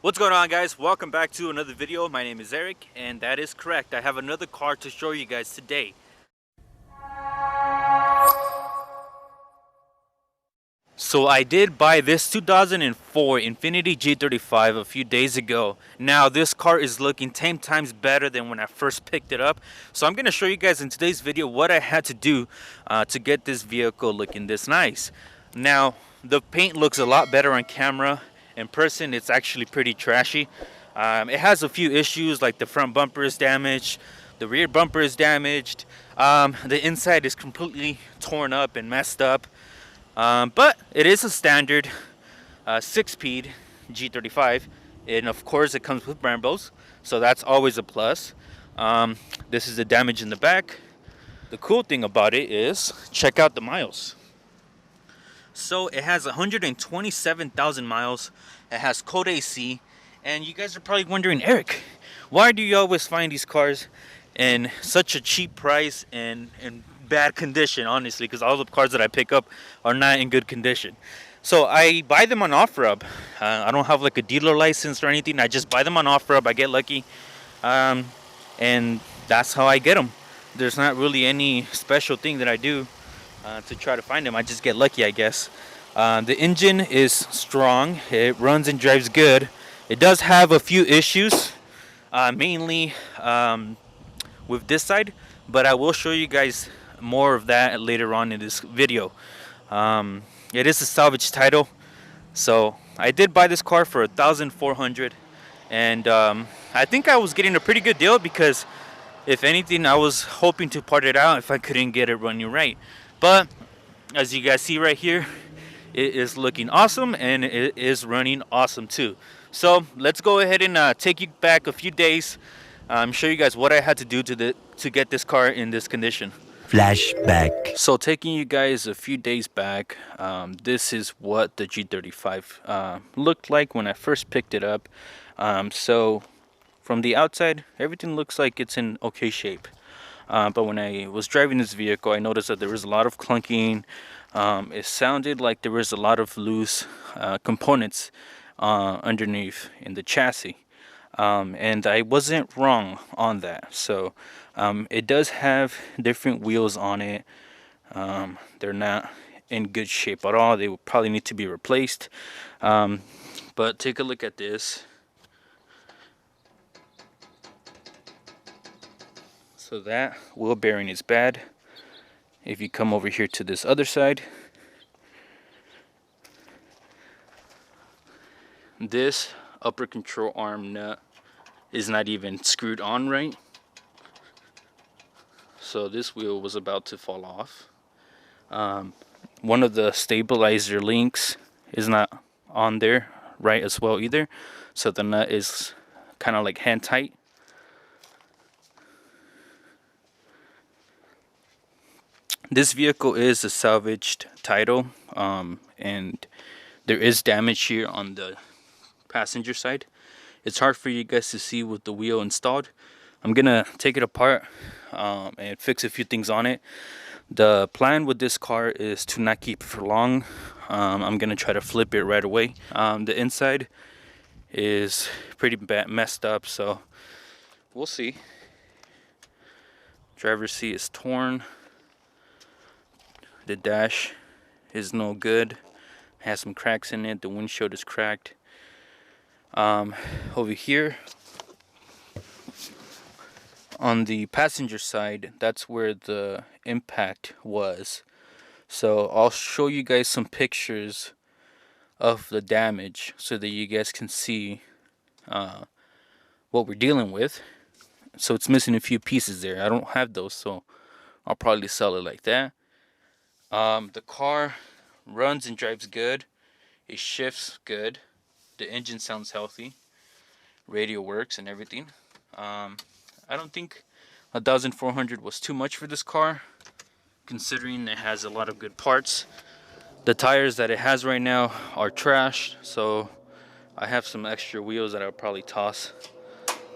What's going on, guys? Welcome back to another video. My name is Eric, and that is correct. I have another car to show you guys today. So I did buy this 2004 Infiniti G35 a few days ago. Now this car is looking 10 times better than when I first picked it up. So I'm going to show you guys in today's video what I had to do to get this vehicle looking this nice. Now the paint looks a lot better on camera. In person, it's actually pretty trashy. It has a few issues, like the front bumper is damaged, the rear bumper is damaged, the inside is completely torn up and messed up. But it is a standard 6-speed G35, and of course it comes with Brambos, so that's always a plus. This is the damage in the back. The cool thing about it is, check out the miles. So it has 127,000 miles. It has Code AC, and you guys are probably wondering, Eric, why do you always find these cars in such a cheap price and in bad condition? Honestly, because all the cars that I pick up are not in good condition. So I buy them on OfferUp. I don't have like a dealer license or anything. I just buy them on OfferUp. I get lucky, and that's how I get them. There's not really any special thing that I do to try to find them. I just get lucky, I guess. The engine is strong. It runs and drives good. It does have a few issues, mainly with this side, but I will show you guys more of that later on in this video. It is a salvage title, so I did buy this car for $1,400, and I think I was getting a pretty good deal, because if anything, I was hoping to part it out if I couldn't get it running right. But as you guys see right here, it is looking awesome, and it is running awesome too. So let's go ahead and take you back a few days, show you guys what I had to do to get this car in this condition. Flashback. So taking you guys a few days back, this is what the G35 looked like when I first picked it up. So from the outside, everything looks like it's in okay shape. But when I was driving this vehicle, I noticed that there was a lot of clunking. It sounded like there was a lot of loose components underneath in the chassis. And I wasn't wrong on that. So it does have different wheels on it. They're not in good shape at all. They will probably need to be replaced. But take a look at this. So that wheel bearing is bad. If you come over here to this other side, this upper control arm nut is not even screwed on right. So this wheel was about to fall off. One of the stabilizer links is not on there right as well either. So the nut is kind of like hand tight. This vehicle is a salvaged title, and there is damage here on the passenger side. It's hard for you guys to see with the wheel installed. I'm gonna take it apart and fix a few things on it. The plan with this car is to not keep it for long. I'm gonna try to flip it right away. The inside is pretty messed up, so we'll see. Driver's seat is torn. The dash is no good. Has some cracks in it. The windshield is cracked. Over here on the passenger side, that's where the impact was. So I'll show you guys some pictures of the damage so that you guys can see what we're dealing with. So it's missing a few pieces there. I don't have those, so I'll probably sell it like that. The car runs and drives good. It shifts good. The engine sounds healthy. Radio works and everything. I don't think 1,400 was too much for this car, considering it has a lot of good parts. The tires that it has right now are trashed, so I have some extra wheels that I'll probably toss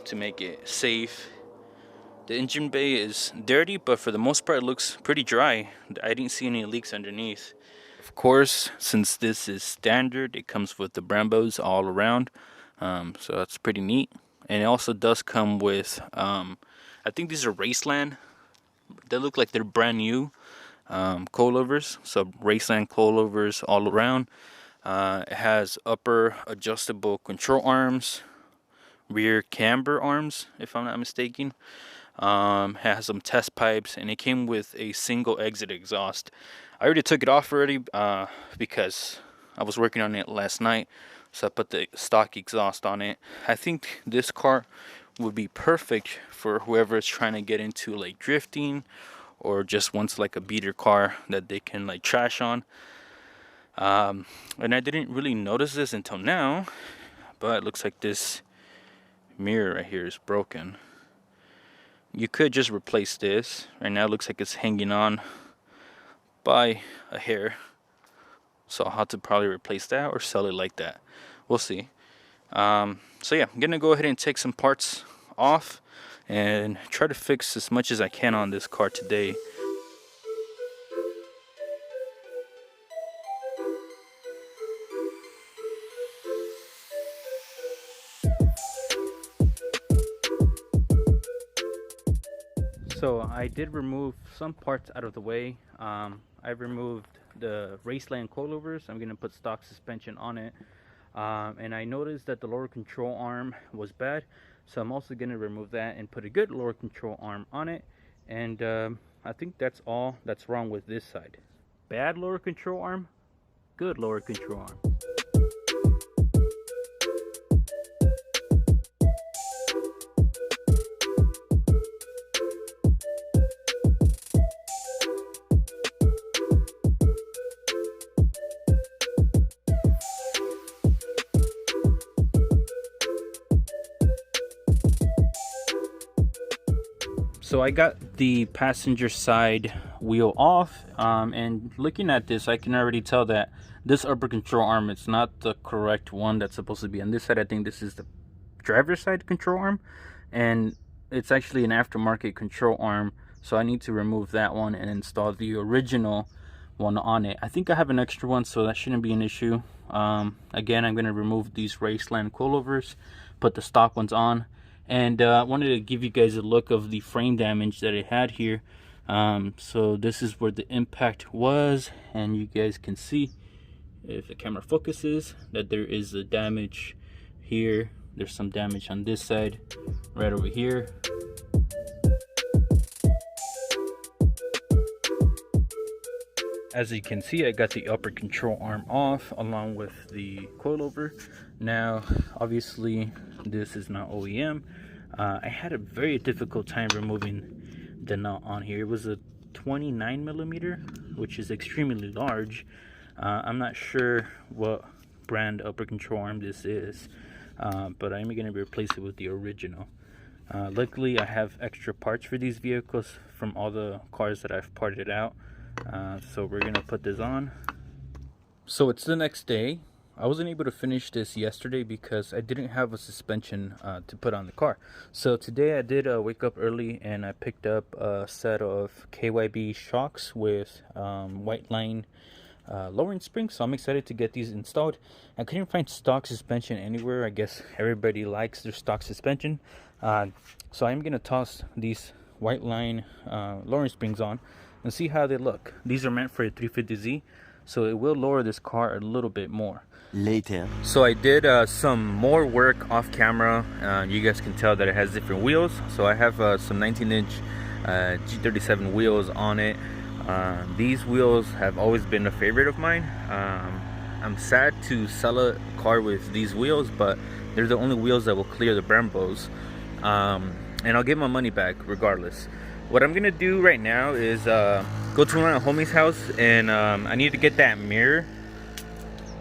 to make it safe. The engine bay is dirty, but for the most part it looks pretty dry. I didn't see any leaks underneath. Of course, since this is standard, it comes with the Brambos all around. So that's pretty neat. And it also does come with I think these are Raceland. They look like they're brand new coilovers. So Raceland coilovers all around. It has upper adjustable control arms, rear camber arms, if I'm not mistaken. It has some test pipes, and it came with a single exit exhaust. I already took it off already because I was working on it last night, so I put the stock exhaust on it. I think this car would be perfect for whoever is trying to get into like drifting, or just wants like a beater car that they can like trash on. And I didn't really notice this until now, but it looks like this mirror right here is broken. You could just replace this. Right now it looks like it's hanging on by a hair, so I'll have to probably replace that or sell it like that. We'll see. So yeah, I'm gonna go ahead and take some parts off and try to fix as much as I can on this car today. So I did remove some parts out of the way. I removed the Raceland coilovers. I'm going to put stock suspension on it. And I noticed that the lower control arm was bad. So I'm also going to remove that and put a good lower control arm on it. And I think that's all that's wrong with this side. Bad lower control arm, good lower control arm. So I got the passenger side wheel off, and looking at this, I can already tell that this upper control arm, it's not the correct one that's supposed to be on this side. I think this is the driver's side control arm, and it's actually an aftermarket control arm, so I need to remove that one and install the original one on it. I think I have an extra one, so that shouldn't be an issue. Again, I'm going to remove these Raceland coilovers, put the stock ones on. And I wanted to give you guys a look of the frame damage that it had here. So this is where the impact was, and you guys can see, if the camera focuses, that there is a damage here. There's some damage on this side, right over here. As you can see, I got the upper control arm off along with the coilover. Now, obviously, this is not OEM. I had a very difficult time removing the nut on here. It was a 29 millimeter, which is extremely large. I'm not sure what brand upper control arm this is, but I'm going to replace it with the original. Luckily, I have extra parts for these vehicles from all the cars that I've parted out. So we're gonna put this on. So it's the next day. I wasn't able to finish this yesterday because I didn't have a suspension to put on the car. So today I did wake up early and I picked up a set of KYB shocks with white line lowering springs. So I'm excited to get these installed. I couldn't find stock suspension anywhere. I guess everybody likes their stock suspension. So I'm gonna toss these white line lowering springs on and see how they look. These are meant for a 350Z, so it will lower this car a little bit more. Later. So I did some more work off camera. You guys can tell that it has different wheels. So I have some 19-inch G35 wheels on it. These wheels have always been a favorite of mine. I'm sad to sell a car with these wheels, but they're the only wheels that will clear the Brembos. And I'll get my money back regardless. What I'm gonna do right now is go to my homie's house, and I need to get that mirror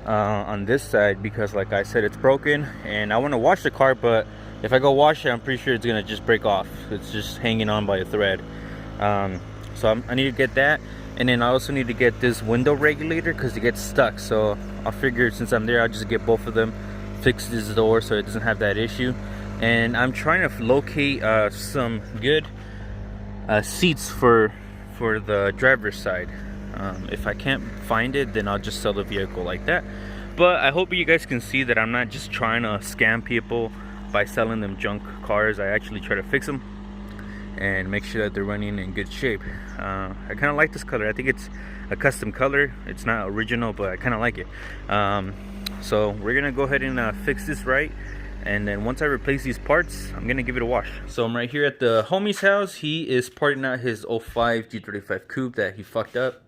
on this side because, like I said, it's broken, and I want to wash the car, but if I go wash it, I'm pretty sure it's gonna just break off. It's just hanging on by a thread. So I need to get that, and then I also need to get this window regulator because it gets stuck. So I figured since I'm there, I'll just get both of them, fix this door so it doesn't have that issue. And I'm trying to locate some good seats for the driver's side. If I can't find it, then I'll just sell the vehicle like that. But I hope you guys can see that I'm not just trying to scam people by selling them junk cars. I actually try to fix them and make sure that they're running in good shape. I kind of like this color. I think it's a custom color. It's not original, but I kind of like it. So we're gonna go ahead and fix this right, and then once I replace these parts, I'm gonna give it a wash. So I'm right here at the homie's house. He is parting out his 05 G35 Coupe that he fucked up.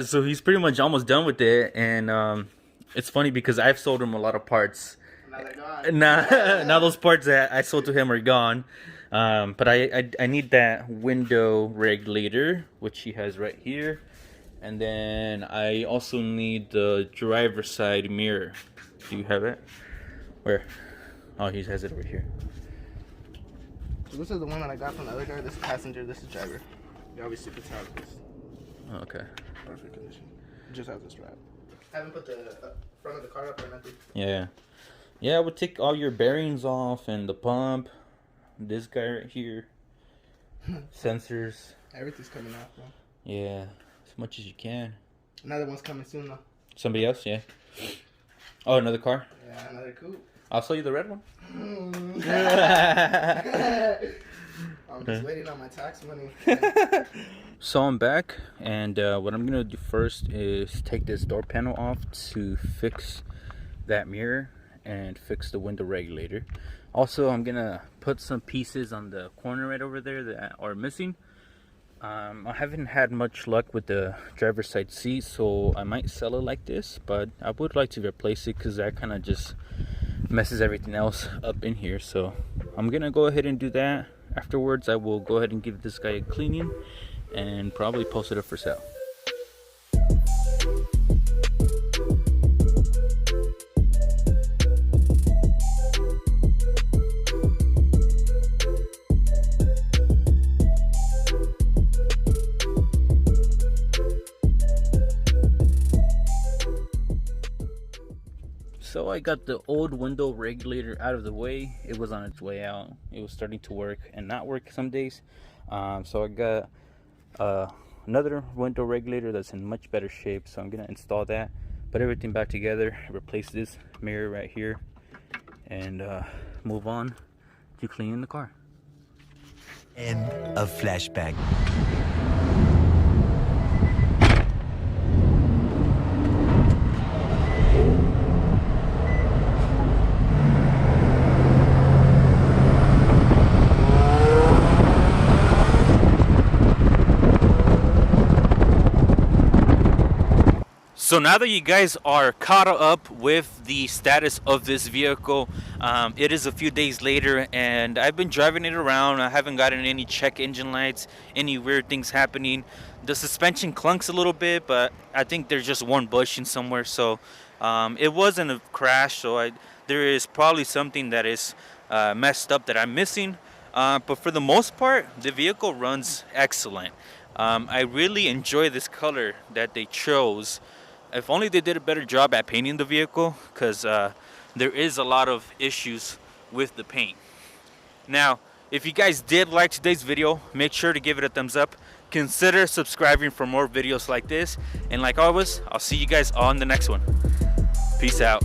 So he's pretty much almost done with it, and it's funny because I've sold him a lot of parts. Now they're gone. Now those parts that I sold to him are gone. But I need that window regulator, which he has right here, and then I also need the driver's side mirror. Do you have it? Where? Oh, he has it over here. So this is the one that I got from the other guy. This is passenger. This is driver. You obviously can tell this. Oh, okay. Perfect condition. It just has this strap. I haven't put the front of the car up or nothing. Yeah. Yeah, I would take all your bearings off and the pump. This guy right here. Sensors. Everything's coming off, bro. Yeah. As much as you can. Another one's coming soon, though. Somebody else? Yeah. Oh, another car? Yeah, another coupe. I'll sell you the red one. I'm just waiting on my tax money. So I'm back, and what I'm gonna do first is take this door panel off to fix that mirror and fix the window regulator. Also, I'm gonna put some pieces on the corner right over there that are missing. I haven't had much luck with the driver's side seat, so I might sell it like this, but I would like to replace it because that kind of just messes everything else up in here. So I'm gonna go ahead and do that. Afterwards, I will go ahead and give this guy a cleaning and probably post it up for sale. So I got the old window regulator out of the way. It was on its way out. It was starting to work and not work some days. So I got another window regulator that's in much better shape. So I'm gonna install that, put everything back together, replace this mirror right here, and move on to cleaning the car. End of flashback. So now that you guys are caught up with the status of this vehicle, it is a few days later, and I've been driving it around. I haven't gotten any check engine lights, any weird things happening. The suspension clunks a little bit, but I think there's just one bushing somewhere. So it wasn't a crash, so there is probably something that is messed up that I'm missing. But for the most part, the vehicle runs excellent. I really enjoy this color that they chose. If only they did a better job at painting the vehicle, because there is a lot of issues with the paint. Now, if you guys did like today's video, make sure to give it a thumbs up. Consider subscribing for more videos like this. And like always, I'll see you guys on the next one. Peace out.